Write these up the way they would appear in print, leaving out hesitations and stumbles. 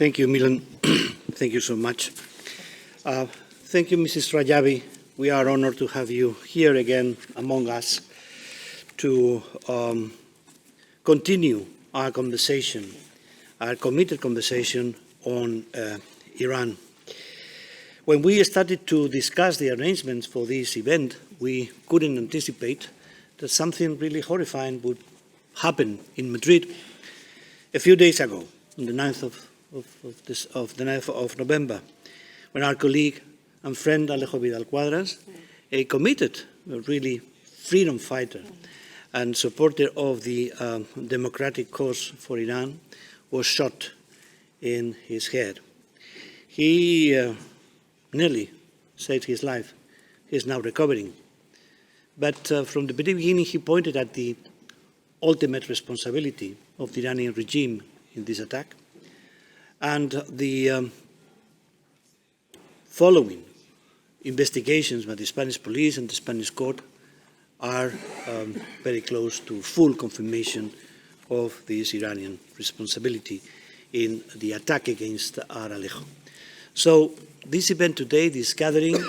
Thank you, Milan. Thank you so much. Thank you, Mrs. Rajavi. We are honored to have you here again among us to continue our conversation, our committed conversation on Iran. When we started to discuss the arrangements for this event, we couldn't anticipate that something really horrifying would happen in Madrid a few days ago, on the 9th of November, when our colleague and friend Alejo Vidal-Quadras, a committed, really freedom fighter and supporter of the democratic cause for Iran, was shot in his head. He nearly saved his life. He is now recovering. But from the beginning, he pointed at the ultimate responsibility of the Iranian regime in this attack. And the following investigations by the Spanish police and the Spanish court are very close to full confirmation of this Iranian responsibility in the attack against our Alejo. So this event today, this gathering,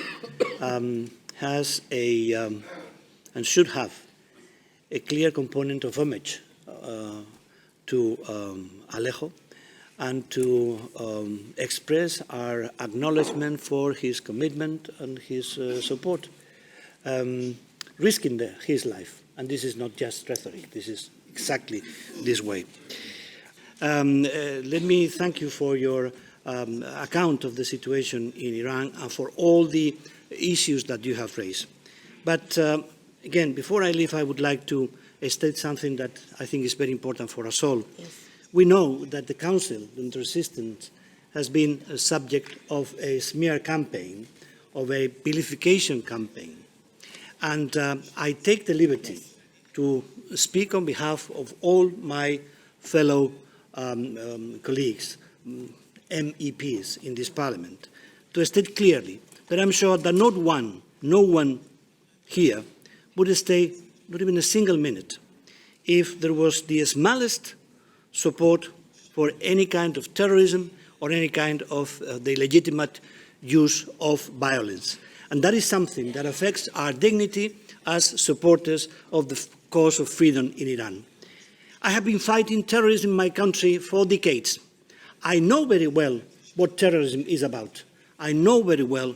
has and should have a clear component of homage to Alejo, and to express our acknowledgement for his commitment and his support, risking his life. And this is not just rhetoric, this is exactly this way. Let me thank you for your account of the situation in Iran and for all the issues that you have raised. But again, before I leave, I would like to state something that I think is very important for us all. Yes. We know that the Council on Resistance has been a subject of a smear campaign, of a vilification campaign. And I take the liberty to speak on behalf of all my fellow colleagues, MEPs in this Parliament, to state clearly that I'm sure that no one here would stay not even a single minute if there was the smallest support for any kind of terrorism or any kind of the legitimate use of violence. And that is something that affects our dignity as supporters of the cause of freedom in Iran. I have been fighting terrorism in my country for decades. I know very well what terrorism is about. I know very well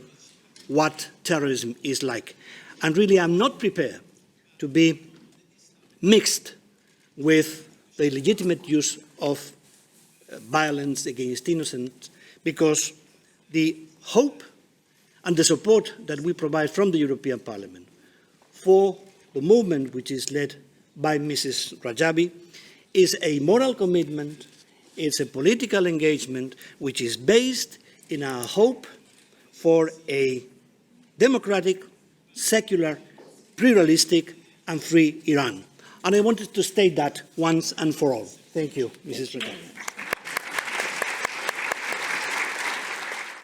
what terrorism is like. And really, I'm not prepared to be mixed with the legitimate use of violence against innocents, because the hope and the support that we provide from the European Parliament for the movement which is led by Mrs. Rajavi is a moral commitment, it's a political engagement which is based in our hope for a democratic, secular, pluralistic and free Iran. And I wanted to state that once and for all. Thank you, Mrs. Rajavi.